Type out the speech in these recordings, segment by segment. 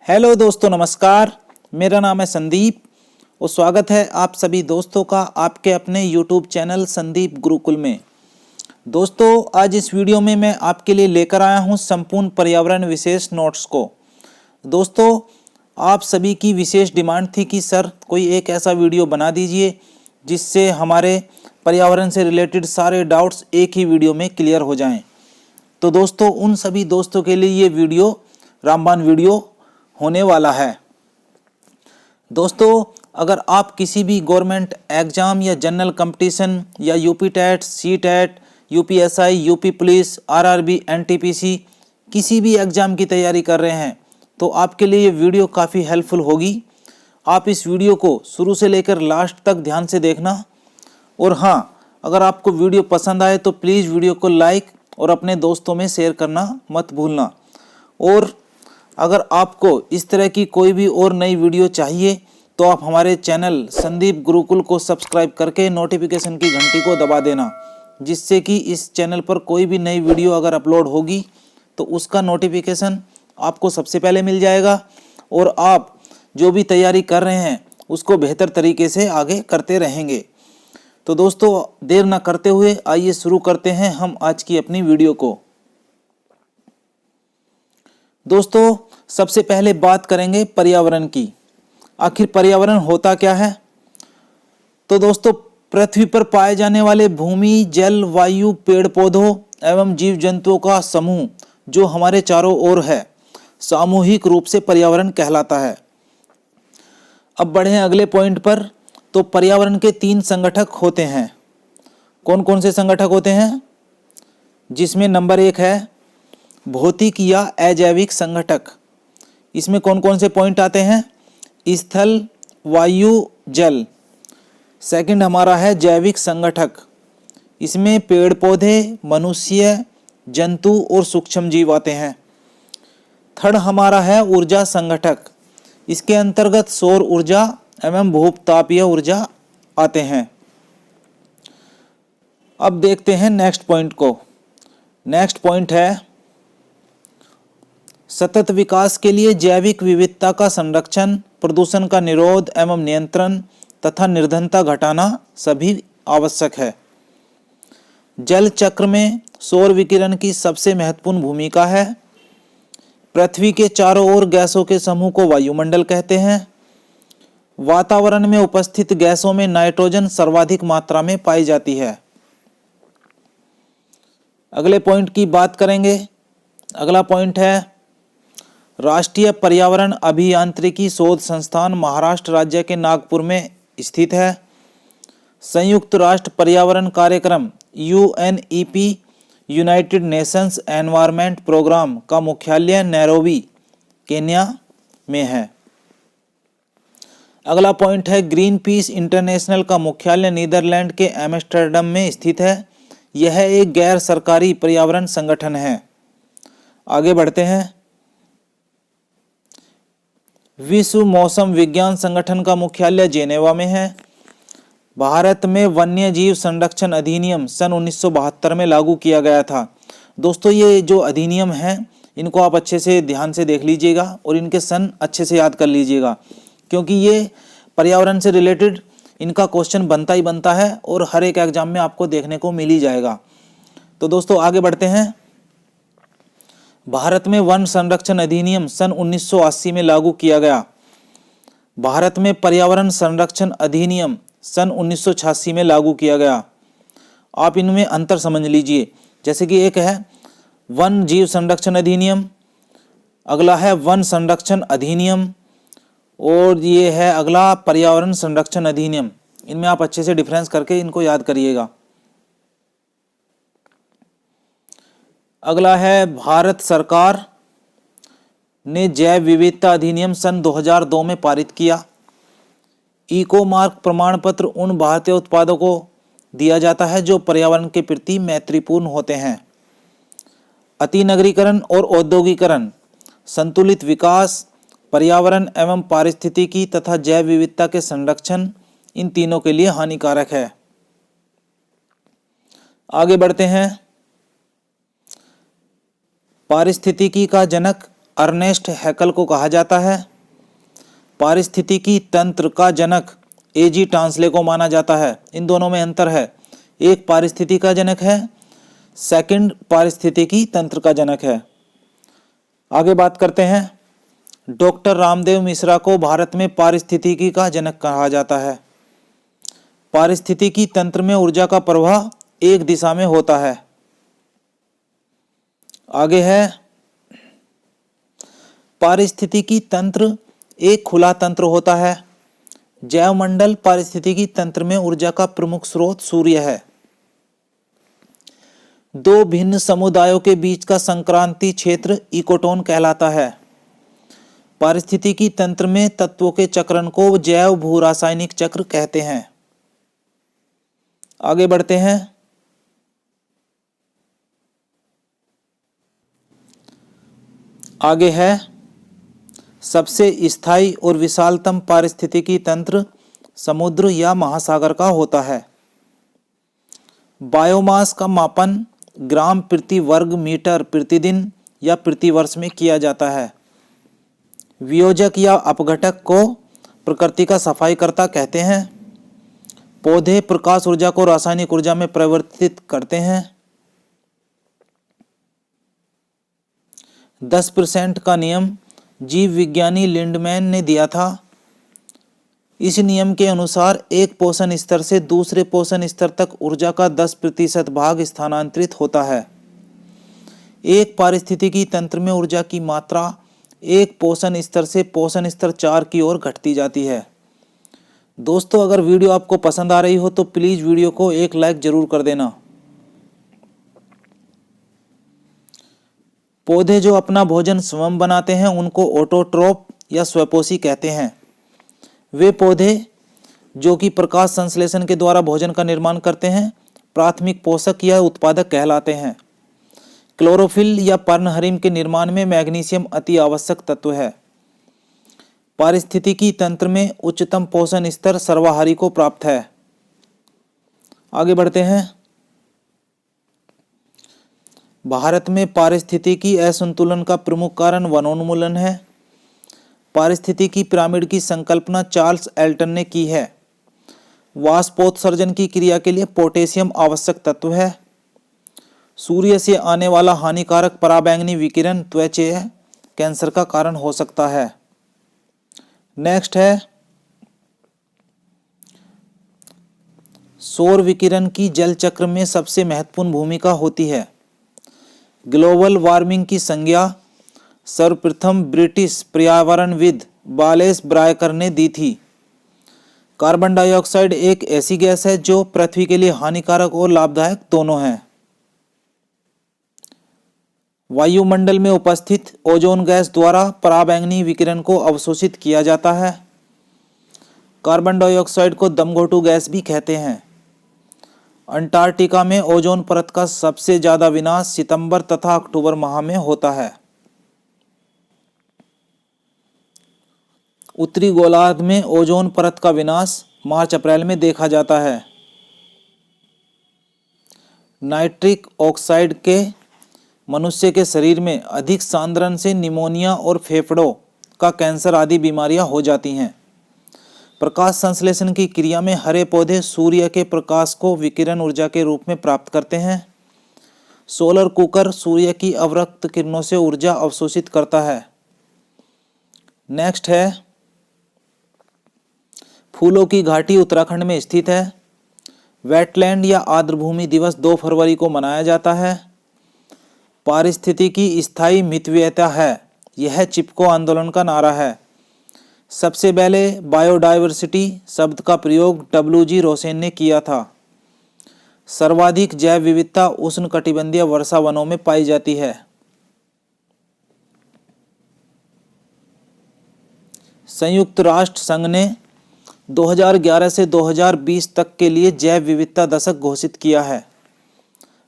Hello दोस्तों, नमस्कार। मेरा नाम है संदीप और स्वागत है आप सभी दोस्तों का आपके अपने यूट्यूब चैनल संदीप गुरुकुल में। दोस्तों, आज इस वीडियो में मैं आपके लिए लेकर आया हूं संपूर्ण पर्यावरण विशेष नोट्स को। दोस्तों, आप सभी की विशेष डिमांड थी कि सर कोई एक ऐसा वीडियो बना दीजिए जिससे हमारे पर्यावरण से रिलेटेड सारे डाउट्स एक ही वीडियो में क्लियर हो जाएं। तो दोस्तों, उन सभी दोस्तों के लिए ये वीडियो रामबाण वीडियो होने वाला है। दोस्तों, अगर आप किसी भी गवर्नमेंट एग्जाम या जनरल कंपटीशन या UP TET, C TET, UPSI, UP police, RRB, NTPC किसी भी एग्जाम की तैयारी कर रहे हैं तो आपके लिए ये वीडियो काफ़ी हेल्पफुल होगी। आप इस वीडियो को शुरू से लेकर लास्ट तक ध्यान से देखना। और हाँ, अगर आपको वीडियो पसंद आए तो प्लीज़ वीडियो को लाइक और अपने दोस्तों में शेयर करना मत भूलना। और अगर आपको इस तरह की कोई भी और नई वीडियो चाहिए तो आप हमारे चैनल संदीप गुरुकुल को सब्सक्राइब करके नोटिफिकेशन की घंटी को दबा देना, जिससे कि इस चैनल पर कोई भी नई वीडियो अगर अपलोड होगी तो उसका नोटिफिकेशन आपको सबसे पहले मिल जाएगा और आप जो भी तैयारी कर रहे हैं उसको बेहतर तरीके से आगे करते रहेंगे। तो दोस्तों, देर ना करते हुए आइए शुरू करते हैं हम आज की अपनी वीडियो को। दोस्तों, सबसे पहले बात करेंगे पर्यावरण की। आखिर पर्यावरण होता क्या है? तो दोस्तों, पृथ्वी पर पाए जाने वाले भूमि, जल, वायु, पेड़ पौधों एवं जीव जंतुओं का समूह जो हमारे चारों ओर है, सामूहिक रूप से पर्यावरण कहलाता है। अब बढ़े अगले पॉइंट पर। तो पर्यावरण के 3 संगठक होते हैं। कौन कौन से संगठक होते हैं? जिसमें नंबर 1 है भौतिक या अजैविक संगठक। इसमें कौन कौन से पॉइंट आते हैं? स्थल, वायु, जल। सेकंड हमारा है जैविक संगठक। इसमें पेड़ पौधे, मनुष्य, जंतु और सूक्ष्म जीव आते हैं। थर्ड हमारा है ऊर्जा संगठक। इसके अंतर्गत सौर ऊर्जा एवं भूतापीय ऊर्जा आते हैं। अब देखते हैं नेक्स्ट पॉइंट को। नेक्स्ट पॉइंट है सतत विकास के लिए जैविक विविधता का संरक्षण, प्रदूषण का निरोध एवं नियंत्रण तथा निर्धनता घटाना सभी आवश्यक है। जल चक्र में सौर विकिरण की सबसे महत्वपूर्ण भूमिका है। पृथ्वी के चारों ओर गैसों के समूह को वायुमंडल कहते हैं। वातावरण में उपस्थित गैसों में नाइट्रोजन सर्वाधिक मात्रा में पाई जाती है। अगले पॉइंट की बात करेंगे। अगला पॉइंट है राष्ट्रीय पर्यावरण अभियांत्रिकी शोध संस्थान महाराष्ट्र राज्य के नागपुर में स्थित है। संयुक्त राष्ट्र पर्यावरण कार्यक्रम UNEP United Nations Environment Programme का मुख्यालय नैरोबी, केन्या में है। अगला पॉइंट है ग्रीन पीस इंटरनेशनल का मुख्यालय नीदरलैंड के एम्स्टर्डम में स्थित है। यह एक गैर सरकारी पर्यावरण संगठन है। आगे बढ़ते हैं। विश्व मौसम विज्ञान संगठन का मुख्यालय जेनेवा में है। भारत में वन्य जीव संरक्षण अधिनियम सन 1972 में लागू किया गया था। दोस्तों, ये जो अधिनियम है इनको आप अच्छे से ध्यान से देख लीजिएगा और इनके सन अच्छे से याद कर लीजिएगा, क्योंकि ये पर्यावरण से रिलेटेड इनका क्वेश्चन बनता ही बनता है और हर एक एग्जाम में आपको देखने को मिल ही जाएगा। तो दोस्तों, आगे बढ़ते हैं। भारत में वन संरक्षण अधिनियम सन 1980 में लागू किया गया। भारत में पर्यावरण संरक्षण अधिनियम सन 1986 में लागू किया गया। आप इनमें अंतर समझ लीजिए। जैसे कि एक है वन जीव संरक्षण अधिनियम, अगला है वन संरक्षण अधिनियम और ये है अगला पर्यावरण संरक्षण अधिनियम। इनमें आप अच्छे से डिफरेंस करके इनको याद करिएगा। अगला है भारत सरकार ने जैव विविधता अधिनियम सन 2002 में पारित किया। इको मार्क प्रमाण पत्र उन भारतीय उत्पादों को दिया जाता है जो पर्यावरण के प्रति मैत्रीपूर्ण होते हैं। अतिनगरीकरण और औद्योगिकरण, संतुलित विकास, पर्यावरण एवं पारिस्थितिकी तथा जैव विविधता के संरक्षण इन तीनों के लिए हानिकारक है। आगे बढ़ते हैं। पारिस्थितिकी का जनक अर्नेस्ट हैकल को कहा जाता है। पारिस्थितिकी तंत्र का जनक एजी टांसले को माना जाता है। इन दोनों में अंतर है, एक पारिस्थितिकी का जनक है, सेकंड पारिस्थितिकी तंत्र का जनक है। आगे बात करते हैं, डॉक्टर रामदेव मिश्रा को भारत में पारिस्थितिकी का जनक कहा जाता है। पारिस्थितिकी तंत्र में ऊर्जा का प्रवाह एक दिशा में होता है। आगे है, पारिस्थितिकी तंत्र एक खुला तंत्र होता है। जैवमंडल पारिस्थितिकी तंत्र में ऊर्जा का प्रमुख स्रोत सूर्य है। दो भिन्न समुदायों के बीच का संक्रांति क्षेत्र इकोटोन कहलाता है। पारिस्थितिकी तंत्र में तत्वों के चक्रण को जैव भू रासायनिक चक्र कहते हैं। आगे बढ़ते हैं, आगे है, सबसे स्थायी और विशालतम पारिस्थितिकी तंत्र समुद्र या महासागर का होता है। बायोमास का मापन ग्राम प्रति वर्ग मीटर प्रतिदिन या प्रति वर्ष में किया जाता है। वियोजक या अपघटक को प्रकृति का सफाईकर्ता कहते हैं। पौधे प्रकाश ऊर्जा को रासायनिक ऊर्जा में परिवर्तित करते हैं। 10% का नियम जीव विज्ञानी लिंडमैन ने दिया था। इस नियम के अनुसार एक पोषण स्तर से दूसरे पोषण स्तर तक ऊर्जा का 10% भाग स्थानांतरित होता है। एक पारिस्थितिकी तंत्र में ऊर्जा की मात्रा एक पोषण स्तर से पोषण स्तर 4 की ओर घटती जाती है। दोस्तों, अगर वीडियो आपको पसंद आ रही हो तो प्लीज वीडियो को एक लाइक जरूर कर देना। पौधे जो अपना भोजन स्वयं बनाते हैं उनको ऑटोट्रोफ या स्वपोषी कहते हैं। वे पौधे जो कि प्रकाश संश्लेषण के द्वारा भोजन का निर्माण करते हैं प्राथमिक पोषक या उत्पादक कहलाते हैं। क्लोरोफिल या पर्णहरिम के निर्माण में मैग्नीशियम अति आवश्यक तत्व है। पारिस्थितिकी तंत्र में उच्चतम पोषण स्तर सर्वाहारी को प्राप्त है। आगे बढ़ते हैं, भारत में पारिस्थितिकी असंतुलन का प्रमुख कारण वनोन्मूलन है। पारिस्थितिकी पिरामिड की संकल्पना चार्ल्स एल्टन ने की है। वाष्पोत्सर्जन की क्रिया के लिए पोटेशियम आवश्यक तत्व है। सूर्य से आने वाला हानिकारक पराबैंगनी विकिरण त्वचा कैंसर का कारण हो सकता है। नेक्स्ट है, सौर विकिरण की जल चक्र में सबसे महत्वपूर्ण भूमिका होती है। ग्लोबल वार्मिंग की संज्ञा सर्वप्रथम ब्रिटिश पर्यावरणविद वालेस ब्रायकर ने दी थी। कार्बन डाइऑक्साइड एक ऐसी गैस है जो पृथ्वी के लिए हानिकारक और लाभदायक दोनों है। वायुमंडल में उपस्थित ओजोन गैस द्वारा पराबैंगनी विकिरण को अवशोषित किया जाता है। कार्बन डाइऑक्साइड को दमघोटू गैस भी कहते हैं। अंटार्कटिका में ओजोन परत का सबसे ज्यादा विनाश सितंबर तथा अक्टूबर माह में होता है। उत्तरी गोलार्ध में ओजोन परत का विनाश मार्च अप्रैल में देखा जाता है। नाइट्रिक ऑक्साइड के मनुष्य के शरीर में अधिक सांद्रण से निमोनिया और फेफड़ों का कैंसर आदि बीमारियां हो जाती हैं। प्रकाश संश्लेषण की क्रिया में हरे पौधे सूर्य के प्रकाश को विकिरण ऊर्जा के रूप में प्राप्त करते हैं। सोलर कुकर सूर्य की अवरक्त किरणों से ऊर्जा अवशोषित करता है। नेक्स्ट है, फूलों की घाटी उत्तराखंड में स्थित है। वेटलैंड या आर्द्रभूमि दिवस 2 फरवरी को मनाया जाता है। पारिस्थितिकी स्थायी मितव्ययता है, यह चिपको आंदोलन का नारा है। सबसे पहले बायोडायवर्सिटी शब्द का प्रयोग W.G. रोसेन ने किया था। सर्वाधिक जैव विविधता उष्णकटिबंधीय वर्षा वनों में पाई जाती है। संयुक्त राष्ट्र संघ ने 2011 से 2020 तक के लिए जैव विविधता दशक घोषित किया है।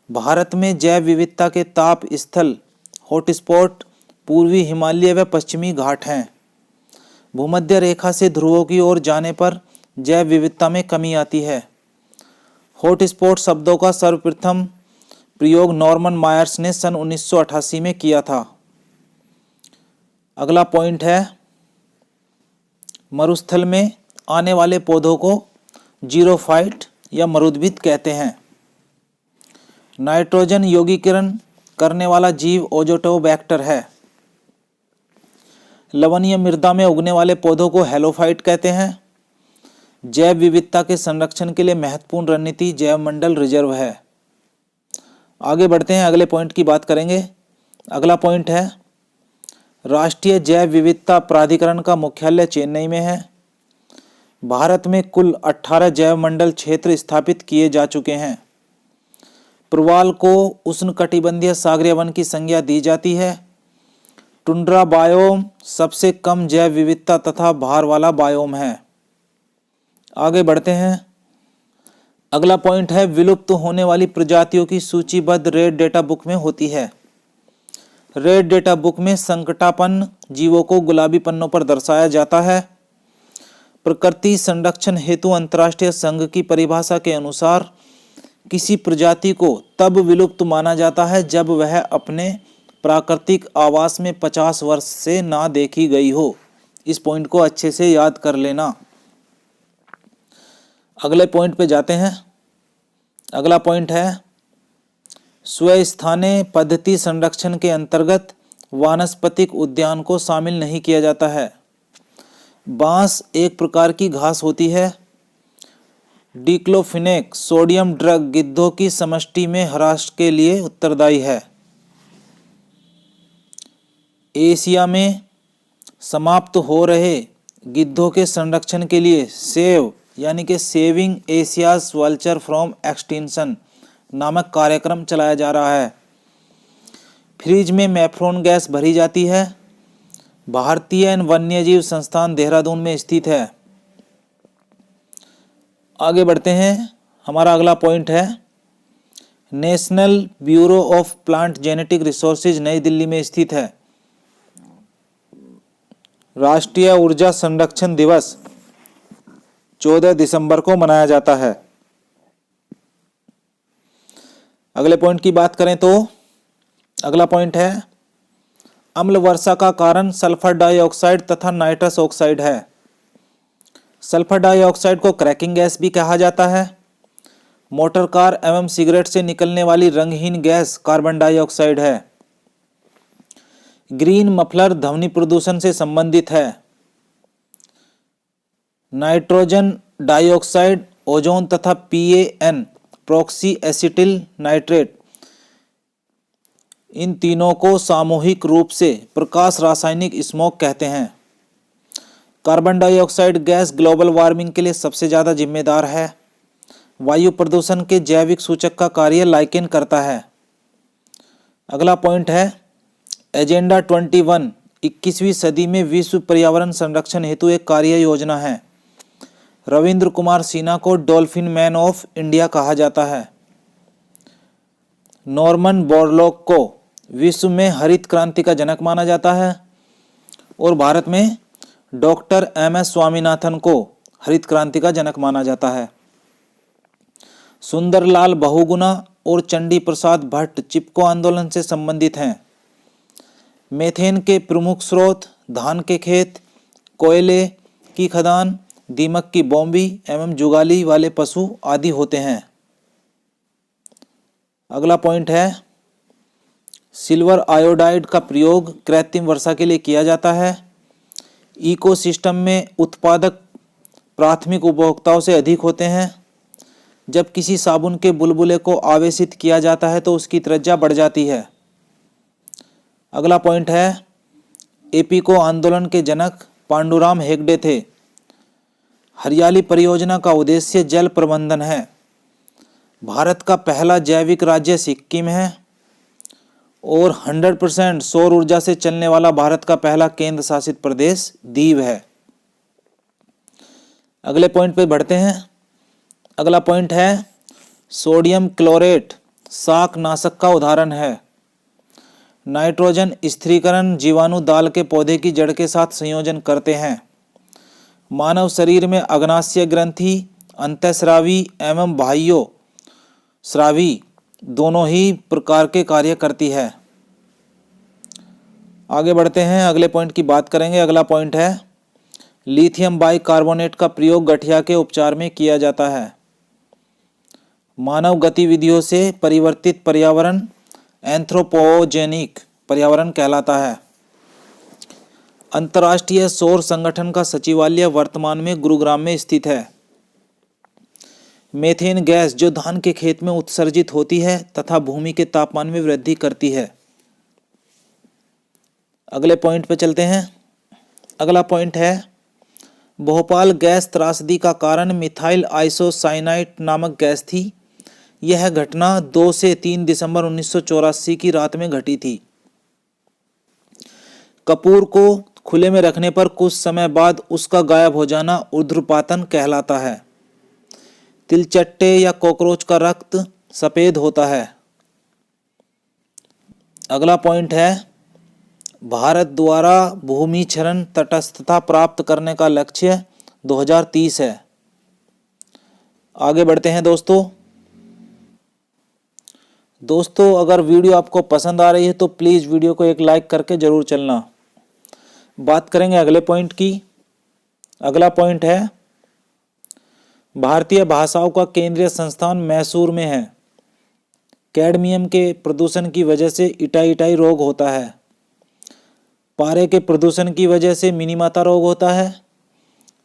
भारत में जैव विविधता के ताप स्थल हॉटस्पॉट पूर्वी हिमालय व पश्चिमी घाट हैं। भूमध्य रेखा से ध्रुवों की ओर जाने पर जैव विविधता में कमी आती है। हॉटस्पॉट शब्दों का सर्वप्रथम प्रयोग नॉर्मन मायर्स ने सन 1988 में किया था। अगला पॉइंट है, मरुस्थल में आने वाले पौधों को जीरोफाइट या मरुद्भिद कहते हैं। नाइट्रोजन यौगिकीकरण करने वाला जीव ओजोटोबैक्टर है। लवणीय मृदा में उगने वाले पौधों को हेलोफाइट कहते हैं। जैव विविधता के संरक्षण के लिए महत्वपूर्ण रणनीति जैव मंडल रिजर्व है। आगे बढ़ते हैं, अगले पॉइंट की बात करेंगे। अगला पॉइंट है, राष्ट्रीय जैव विविधता प्राधिकरण का मुख्यालय चेन्नई में है। भारत में कुल 18 जैव मंडल क्षेत्र स्थापित किए जा चुके हैं। पुरवाल को उष्णकटिबंधीय सागरीय वन की संज्ञा दी जाती है। टुंड्रा बायोम सबसे कम जैव विविधता तथा भार वाला बायोम है। आगे बढ़ते हैं, अगला पॉइंट है, विलुप्त होने वाली प्रजातियों की सूचीबद्ध रेड डेटा बुक में होती है। रेड डेटा बुक में संकटापन्न जीवों को गुलाबी पन्नों पर दर्शाया जाता है। प्रकृति संरक्षण हेतु अंतर्राष्ट्रीय संघ की परिभाषा के अनुसार किसी प्रजाति को तब विलुप्त माना जाता है जब वह अपने प्राकृतिक आवास में 50 वर्ष से ना देखी गई हो। इस पॉइंट को अच्छे से याद कर लेना। अगले पॉइंट पे जाते हैं। अगला पॉइंट है, स्वस्थानीय पद्धति संरक्षण के अंतर्गत वानस्पतिक उद्यान को शामिल नहीं किया जाता है। बांस एक प्रकार की घास होती है। डिक्लोफिनेक सोडियम ड्रग गिद्धों की समष्टि में ह्रास के लिए उत्तरदायी है। एशिया में समाप्त हो रहे गिद्धों के संरक्षण के लिए सेव यानी कि saving Asia's vulture from extinction नामक कार्यक्रम चलाया जा रहा है। फ्रिज में मैफ्रोन गैस भरी जाती है। भारतीय वन्यजीव संस्थान देहरादून में स्थित है। आगे बढ़ते हैं, हमारा अगला पॉइंट है, national bureau of plant genetic resources नई दिल्ली में स्थित है। राष्ट्रीय ऊर्जा संरक्षण दिवस 14 दिसंबर को मनाया जाता है। अगले पॉइंट की बात करें तो अगला पॉइंट है, अम्ल वर्षा का कारण सल्फर डाइऑक्साइड तथा नाइट्रस ऑक्साइड है। सल्फर डाइऑक्साइड को क्रैकिंग गैस भी कहा जाता है। मोटर कार एवं सिगरेट से निकलने वाली रंगहीन गैस कार्बन डाइऑक्साइड है। ग्रीन मफलर ध्वनि प्रदूषण से संबंधित है। नाइट्रोजन डाइऑक्साइड, ओजोन तथा PAN प्रॉक्सी एसिटिल नाइट्रेट, इन तीनों को सामूहिक रूप से प्रकाश रासायनिक स्मोक कहते हैं। Carbon dioxide gas global warming के लिए सबसे ज़्यादा जिम्मेदार है। वायु प्रदूषण के जैविक सूचक का कार्य लाइकेन करता है। अगला पॉइंट है, एजेंडा 21 21वीं सदी में विश्व पर्यावरण संरक्षण हेतु एक कार्य योजना है। रविंद्र कुमार सिन्हा को डॉल्फिन मैन ऑफ इंडिया कहा जाता है। नॉर्मन बोरलॉग को विश्व में हरित क्रांति का जनक माना जाता है और भारत में डॉक्टर MS स्वामीनाथन को हरित क्रांति का जनक माना जाता है। सुंदरलाल बहुगुणा और चंडी प्रसाद भट्ट चिपको आंदोलन से संबंधित हैं। मेथेन के प्रमुख स्रोत धान के खेत, कोयले की खदान, दीमक की बोम्बी एवं जुगाली वाले पशु आदि होते हैं। अगला पॉइंट है, सिल्वर आयोडाइड का प्रयोग कृत्रिम वर्षा के लिए किया जाता है। इकोसिस्टम में उत्पादक प्राथमिक उपभोक्ताओं से अधिक होते हैं। जब किसी साबुन के बुलबुले को आवेशित किया जाता है तो उसकी त्रिज्या बढ़ जाती है। अगला पॉइंट है, एपीको आंदोलन के जनक पांडुराम हेगड़े थे। हरियाली परियोजना का उद्देश्य जल प्रबंधन है। भारत का पहला जैविक राज्य सिक्किम है और 100% सौर ऊर्जा से चलने वाला भारत का पहला केंद्र शासित प्रदेश दीव है। अगले पॉइंट पे बढ़ते हैं। अगला पॉइंट है, सोडियम क्लोरेट शाकनाशक का उदाहरण है। नाइट्रोजन स्थिरीकरण जीवाणु दाल के पौधे की जड़ के साथ संयोजन करते हैं। मानव शरीर में अग्नाशय ग्रंथि अंतःस्रावी एवं बाह्य स्रावी दोनों ही प्रकार के कार्य करती है। आगे बढ़ते हैं, अगले पॉइंट की बात करेंगे। अगला पॉइंट है लिथियम बाइकार्बोनेट का प्रयोग गठिया के उपचार में किया जाता है। मानव गतिविधियों से परिवर्तित पर्यावरण एंथ्रोपोजेनिक पर्यावरण कहलाता है। अंतर्राष्ट्रीय सौर संगठन का सचिवालय वर्तमान में गुरुग्राम में स्थित है। मीथेन गैस जो धान के खेत में उत्सर्जित होती है तथा भूमि के तापमान में वृद्धि करती है। अगले पॉइंट पे चलते हैं। अगला पॉइंट है भोपाल गैस त्रासदी का कारण मिथाइल आइसोसाइनाइट नामक गैस थी। यह घटना 2 से 3 दिसंबर 1984 की रात में घटी थी। कपूर को खुले में रखने पर कुछ समय बाद उसका गायब हो जाना ऊर्ध्वपातन कहलाता है। तिलचट्टे या कॉकरोच का रक्त सफेद होता है। अगला पॉइंट है भारत द्वारा भूमि क्षरण तटस्थता प्राप्त करने का लक्ष्य 2030 है। आगे बढ़ते हैं दोस्तों अगर वीडियो आपको पसंद आ रही है तो प्लीज़ वीडियो को एक लाइक करके ज़रूर चलना। बात करेंगे अगले पॉइंट की। अगला पॉइंट है भारतीय भाषाओं का केंद्रीय संस्थान मैसूर में है। कैडमियम के प्रदूषण की वजह से इटाई रोग होता है। पारे के प्रदूषण की वजह से मिनीमाता रोग होता है।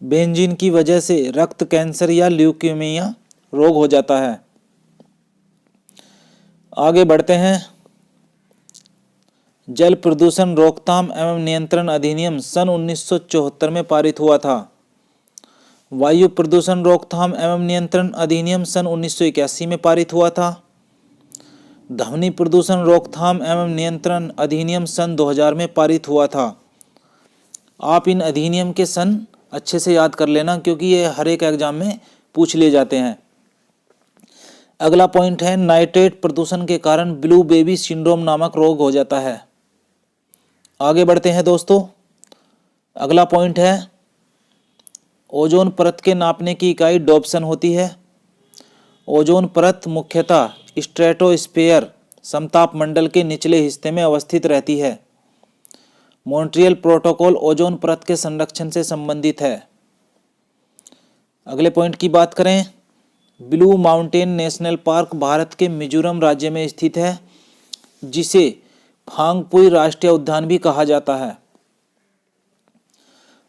बेंजीन की वजह से रक्त कैंसर या ल्यूकेमिया रोग हो जाता है। आगे बढ़ते हैं जल प्रदूषण रोकथाम एवं नियंत्रण अधिनियम सन 1974 में पारित हुआ था। वायु प्रदूषण रोकथाम एवं नियंत्रण अधिनियम सन 1981 में पारित हुआ था। ध्वनि प्रदूषण रोकथाम एवं नियंत्रण अधिनियम सन 2000 में पारित हुआ था। आप इन अधिनियम के सन अच्छे से याद कर लेना क्योंकि ये हर एक एग्जाम में पूछ लिए जाते हैं। अगला पॉइंट है नाइट्रेट प्रदूषण के कारण ब्लू बेबी सिंड्रोम नामक रोग हो जाता है। आगे बढ़ते हैं दोस्तों। अगला पॉइंट है ओजोन परत के नापने की इकाई डॉप्सन होती है। ओजोन परत मुख्यतः स्ट्रेटोस्फेयर समताप मंडल के निचले हिस्से में अवस्थित रहती है। मॉन्ट्रियल प्रोटोकॉल ओजोन परत के संरक्षण से संबंधित है। अगले पॉइंट की बात करें blue mountain national park Bharat के मिजोरम राज्य में स्थित है जिसे फांगपुई राष्ट्रीय उद्यान भी कहा जाता है।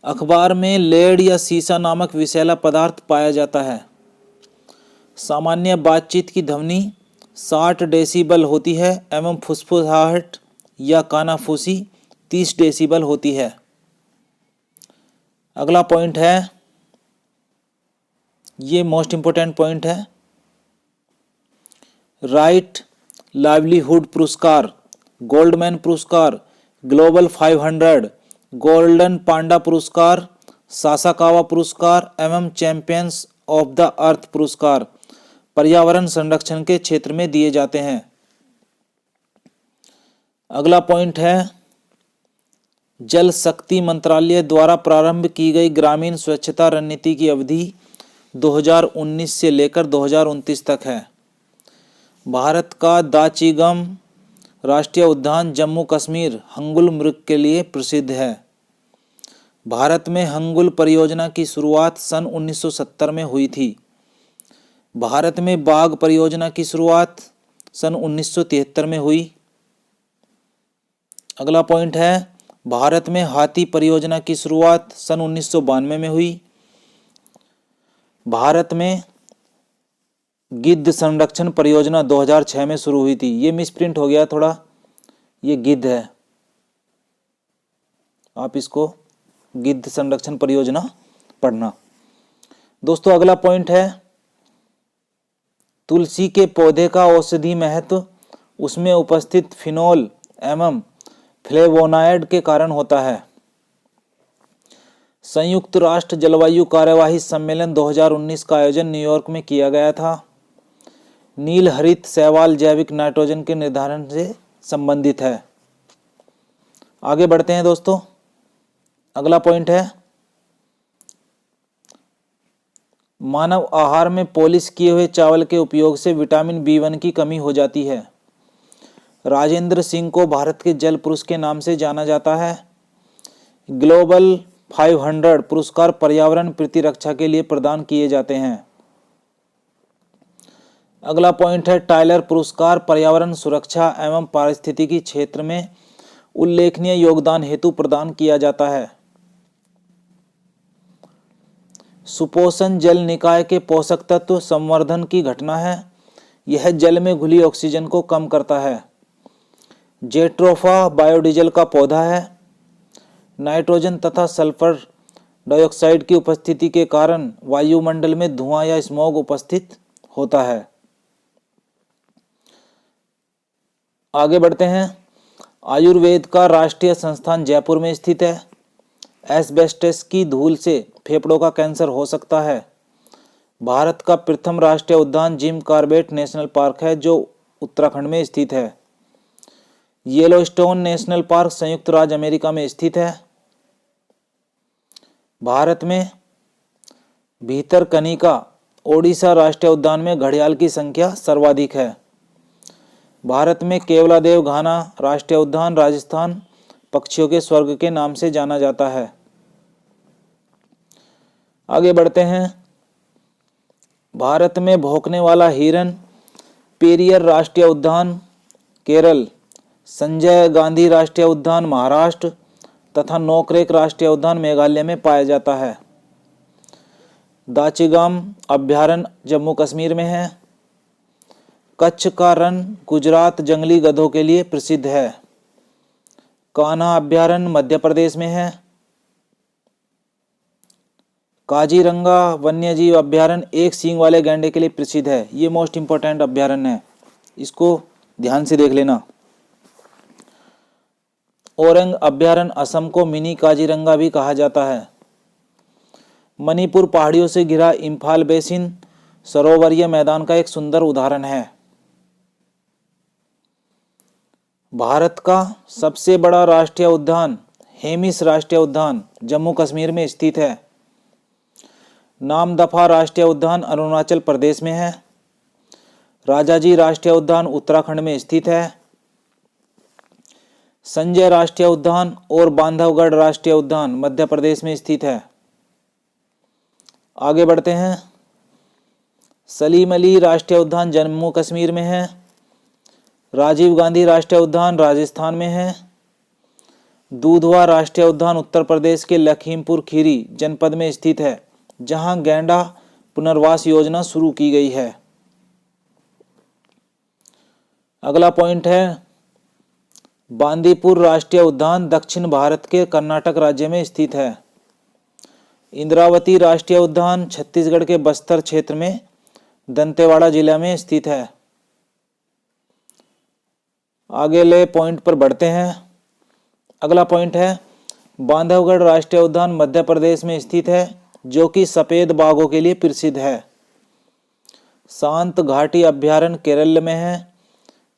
अखबार में लेड या सीसा नामक विषैला पदार्थ पाया जाता है। सामान्य बातचीत की ध्वनि 60 डेसिबल होती है एवं फुसफुसाहट या कानाफूसी 30 डेसिबल होती है। अगला पॉइंट है ये मोस्ट इंपोर्टेंट पॉइंट है राइट लाइवलीहुड पुरस्कार, गोल्डमैन पुरस्कार, ग्लोबल 500, गोल्डन पांडा पुरस्कार, सासाकावा पुरस्कार एवं चैंपियंस ऑफ द अर्थ पुरस्कार पर्यावरण संरक्षण के क्षेत्र में दिए जाते हैं। अगला पॉइंट है जल शक्ति मंत्रालय द्वारा प्रारंभ की गई ग्रामीण स्वच्छता रणनीति की अवधि 2019 से लेकर 2029 तक है। भारत का दाचिगम राष्ट्रीय उद्यान जम्मू कश्मीर हंगुल मृग के लिए प्रसिद्ध है। भारत में हंगुल परियोजना की शुरुआत सन 1970 में हुई थी। भारत में बाघ परियोजना की शुरुआत सन 1973 में हुई। अगला पॉइंट है भारत में हाथी परियोजना की शुरुआत सन 1992 में हुई। भारत में गिद्ध संरक्षण परियोजना 2006 में शुरू हुई थी। ये मिसप्रिंट हो गया थोड़ा, ये गिद्ध है, आप इसको गिद्ध संरक्षण परियोजना पढ़ना। दोस्तों अगला पॉइंट है तुलसी के पौधे का औषधि महत्व उसमें उपस्थित फिनोल एवं फ्लेवोनॉइड के कारण होता है। संयुक्त राष्ट्र जलवायु कार्यवाही सम्मेलन 2019 का आयोजन न्यूयॉर्क में किया गया था। नील हरित शैवाल जैविक नाइट्रोजन के निर्धारण से संबंधित है। आगे बढ़ते हैं दोस्तों। अगला पॉइंट है मानव आहार में पॉलिश किए हुए चावल के उपयोग से विटामिन B1 की कमी हो जाती है। राजेंद्र सिंह को भारत के जल पुरुष के नाम से जाना जाता है। ग्लोबल 500 पुरस्कार पर्यावरण प्रतिरक्षा के लिए प्रदान किए जाते हैं। अगला पॉइंट है टाइलर पुरस्कार पर्यावरण सुरक्षा एवं पारिस्थितिकी क्षेत्र में उल्लेखनीय योगदान हेतु प्रदान किया जाता है। सुपोषण जल निकाय के पोषक तत्व संवर्धन की घटना है। यह जल में घुली ऑक्सीजन को कम करता है। जेट्रोफा बायोडीजल का पौधा है। नाइट्रोजन तथा सल्फर डाइऑक्साइड की उपस्थिति के कारण वायुमंडल में धुआं या स्मॉग उपस्थित होता है। आगे बढ़ते हैं। आयुर्वेद का राष्ट्रीय संस्थान जयपुर में स्थित है। एस्बेस्टस की धूल से फेफड़ों का कैंसर हो सकता है। भारत का प्रथम राष्ट्रीय उद्यान जिम कॉर्बेट नेशनल पार्क है जो उत्तराखंड में स्थित है। येलोस्टोन नेशनल पार्क संयुक्त राज्य अमेरिका में स्थित है। भारत में भीतरकनिका ओडिशा राष्ट्रीय उद्यान में घड़ियाल की संख्या सर्वाधिक है। भारत में केवलादेव घाना राष्ट्रीय उद्यान राजस्थान पक्षियों के स्वर्ग के नाम से जाना जाता है। आगे बढ़ते हैं। भारत में भौंकने वाला हिरन पेरियर राष्ट्रीय उद्यान केरल, संजय गांधी राष्ट्रीय उद्यान महाराष्ट्र तथा नोकरेक राष्ट्रीय उद्यान मेघालय में पाया जाता है। दाचिगाम अभ्यारण्य जम्मू कश्मीर में है। कच्छ का रण गुजरात जंगली गधों के लिए प्रसिद्ध है। कान्हा अभ्यारण्य मध्य प्रदेश में है। काजीरंगा वन्यजीव अभ्यारण्य एक सींग वाले गैंडे के लिए प्रसिद्ध है। ये मोस्ट इंपॉर्टेंट अभ्यारण्य है, इसको ध्यान से देख लेना। ओरंग अभ्यारण्य असम को मिनी काजीरंगा भी कहा जाता है। मणिपुर पहाड़ियों से घिरा इम्फाल बेसिन सरोवरीय मैदान का एक सुंदर उदाहरण है। भारत का सबसे बड़ा राष्ट्रीय उद्यान हेमिस राष्ट्रीय उद्यान जम्मू कश्मीर में स्थित है। नामदफा राष्ट्रीय उद्यान अरुणाचल प्रदेश में है। राजाजी राष्ट्रीय उद्यान उत्तराखंड में स्थित है। संजय राष्ट्रीय उद्यान और बांधवगढ़ राष्ट्रीय उद्यान मध्य प्रदेश में स्थित है। आगे बढ़ते हैं। सलीम अली राष्ट्रीय उद्यान जम्मू कश्मीर में है। राजीव गांधी राष्ट्रीय उद्यान राजस्थान में है। दूधवा राष्ट्रीय उद्यान उत्तर प्रदेश के लखीमपुर खीरी जनपद में स्थित है, जहां गैंडा पुनर्वास योजना शुरू की गई है। अगला पॉइंट है बांदीपुर राष्ट्रीय उद्यान दक्षिण भारत के कर्नाटक राज्य में स्थित है। इंद्रावती राष्ट्रीय उद्यान छत्तीसगढ़ के बस्तर क्षेत्र में दंतेवाड़ा जिला में स्थित है। आगे ले पॉइंट पर बढ़ते हैं। अगला पॉइंट है बांधवगढ़ राष्ट्रीय उद्यान मध्य प्रदेश में स्थित है, जो कि सफेद बाघों के लिए प्रसिद्ध है। शांत घाटी अभ्यारण्य केरल में है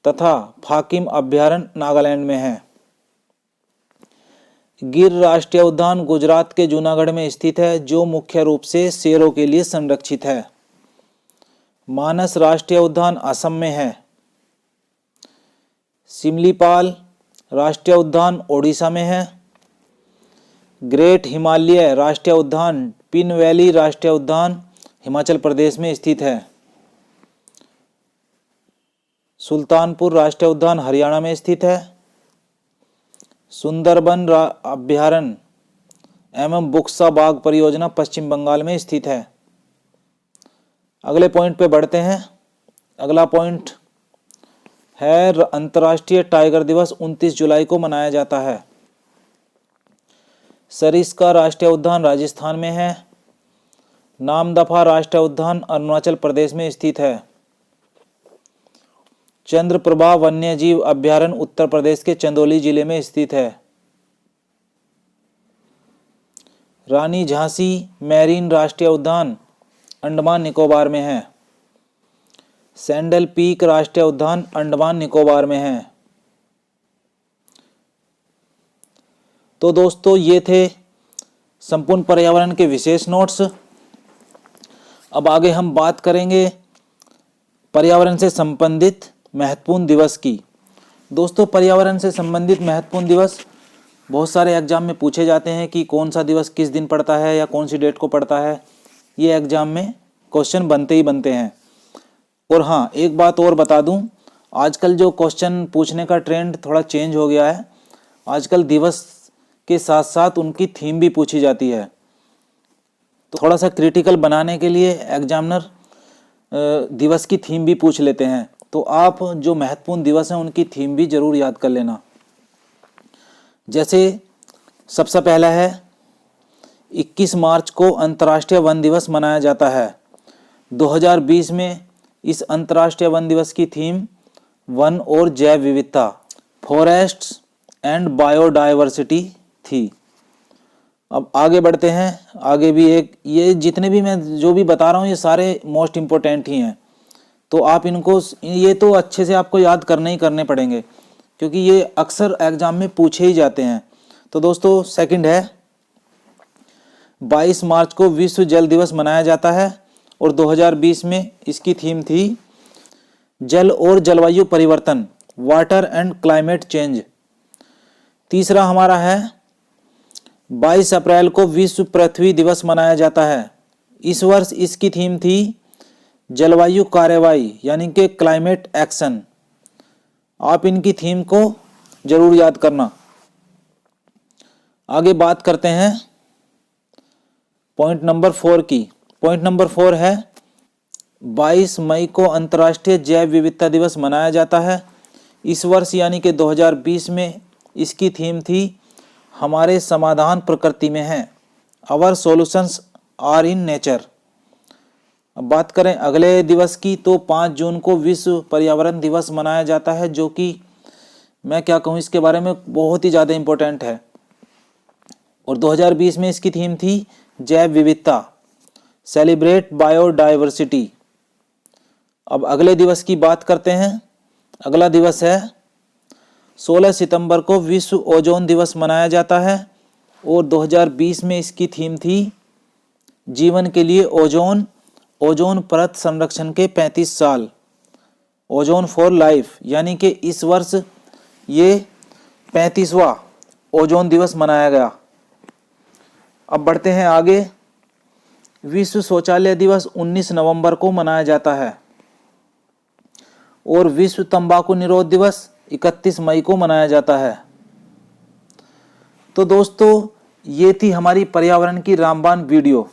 तथा फाकिम अभ्यारण्य नागालैंड में है। गिर राष्ट्रीय उद्यान गुजरात के जूनागढ़ में स्थित है, जो मुख्य रूप से शेरों के लिए संरक्षित है। मानस राष्ट्रीय उद्यान असम में है। सिमलीपाल राष्ट्रीय उद्यान ओडिशा में है। ग्रेट हिमालय राष्ट्रीय उद्यान पिन वैली राष्ट्रीय उद्यान हिमाचल प्रदेश में स्थित है। सुल्तानपुर राष्ट्रीय उद्यान हरियाणा में स्थित है। सुंदरबन अभ्यारण्य एवं बुक्सा बाघ परियोजना पश्चिम बंगाल में स्थित है। अगले पॉइंट पे बढ़ते हैं। अगला पॉइंट है अंतर्राष्ट्रीय टाइगर दिवस 29 जुलाई को मनाया जाता है। सरिस्का राष्ट्रीय उद्यान राजस्थान में है। नामदफा राष्ट्रीय उद्यान अरुणाचल प्रदेश में स्थित है। चंद्रप्रभा वन्यजीव अभ्यारण्य उत्तर प्रदेश के चंदौली जिले में स्थित है। रानी झांसी मैरीन राष्ट्रीय उद्यान अंडमान निकोबार में है। सैंडल पीक राष्ट्रीय उद्यान अंडमान निकोबार में है। तो दोस्तों ये थे संपूर्ण पर्यावरण के विशेष नोट्स। अब आगे हम बात करेंगे पर्यावरण से संबंधित महत्वपूर्ण दिवस की। दोस्तों, पर्यावरण से संबंधित महत्वपूर्ण दिवस बहुत सारे एग्जाम में पूछे जाते हैं कि कौन सा दिवस किस दिन पड़ता है या कौन सी डेट को पड़ता है। ये एग्जाम में क्वेश्चन बनते ही बनते हैं। और हाँ, एक बात और बता दूं, आजकल जो क्वेश्चन पूछने का ट्रेंड थोड़ा चेंज हो गया है। आजकल दिवस के साथ साथ उनकी थीम भी पूछी जाती है। तो थोड़ा सा क्रिटिकल बनाने के लिए एग्जामिनर दिवस की थीम भी पूछ लेते हैं। तो आप जो महत्वपूर्ण दिवस हैं उनकी थीम भी जरूर याद कर लेना। जैसे सबसे पहला है 21 मार्च को अंतर्राष्ट्रीय वन दिवस मनाया जाता है। 2020 में इस अंतर्राष्ट्रीय वन दिवस की थीम वन और जैव विविधता, फॉरेस्ट्स एंड बायोडाइवर्सिटी थी। अब आगे बढ़ते हैं। आगे भी ये जितने भी मैं जो भी बता रहा हूँ ये सारे मोस्ट इम्पोर्टेंट ही हैं। तो आप इनको ये तो अच्छे से आपको याद करने पड़ेंगे क्योंकि ये अक्सर एग्जाम में पूछे ही जाते हैं। तो दोस्तों, सेकंड है 22 मार्च को विश्व जल दिवस मनाया जाता है और 2020 में इसकी थीम थी जल और जलवायु परिवर्तन, वाटर एंड क्लाइमेट चेंज। तीसरा हमारा है 22 अप्रैल को विश्व पृथ्वी दिवस मनाया जाता है। इस वर्ष इसकी थीम थी जलवायु कार्यवाही यानी कि क्लाइमेट एक्शन। आप इनकी थीम को जरूर याद करना। आगे बात करते हैं पॉइंट नंबर 4 की। पॉइंट नंबर 4 है 22 मई को अंतर्राष्ट्रीय जैव विविधता दिवस मनाया जाता है। इस वर्ष यानी कि 2020 में इसकी थीम थी हमारे समाधान प्रकृति में हैं, our solutions are in nature. अब बात करें अगले दिवस की तो 5 जून को विश्व पर्यावरण दिवस मनाया जाता है, जो कि मैं क्या कहूँ इसके बारे में बहुत ही ज़्यादा इम्पोर्टेंट है। और 2020 में इसकी थीम थी जैव विविधता, सेलिब्रेट बायोडाइवर्सिटी। अब अगले दिवस की बात करते हैं। अगला दिवस है 16 सितंबर को विश्व ओजोन दिवस मनाया जाता है और 2020 में इसकी थीम थी जीवन के लिए ओजोन, ओजोन परत संरक्षण के 35 साल, ओजोन फॉर लाइफ। यानी कि इस वर्ष ये 35वां ओजोन दिवस मनाया गया। अब बढ़ते हैं आगे। विश्व शौचालय दिवस 19 नवंबर को मनाया जाता है और विश्व तंबाकू निरोध दिवस 31 मई को मनाया जाता है। तो दोस्तों, ये थी हमारी पर्यावरण की रामबाण वीडियो।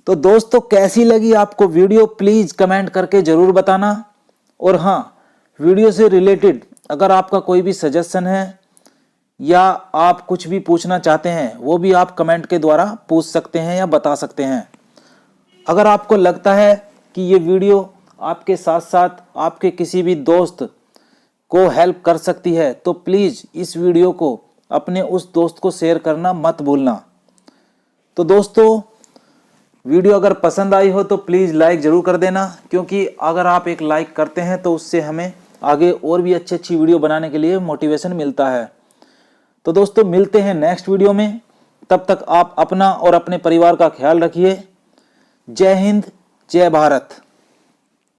तो दोस्तों, कैसी लगी आपको वीडियो प्लीज कमेंट करके जरूर बताना। और हाँ, वीडियो से रिलेटेड अगर आपका कोई भी सजेशन है या आप कुछ भी पूछना चाहते हैं वो भी आप कमेंट के द्वारा पूछ सकते हैं या बता सकते हैं। अगर आपको लगता है कि ये वीडियो आपके साथ साथ आपके किसी भी दोस्त को हेल्प कर सकती है तो प्लीज़ इस वीडियो को अपने उस दोस्त को शेयर करना मत भूलना। तो दोस्तों, वीडियो अगर पसंद आई हो तो प्लीज़ लाइक ज़रूर कर देना, क्योंकि अगर आप एक लाइक करते हैं तो उससे हमें आगे और भी अच्छी वीडियो बनाने के लिए मोटिवेशन मिलता है। तो दोस्तों, मिलते हैं नेक्स्ट वीडियो में। तब तक आप अपना और अपने परिवार का ख्याल रखिए। जय हिंद, जय भारत।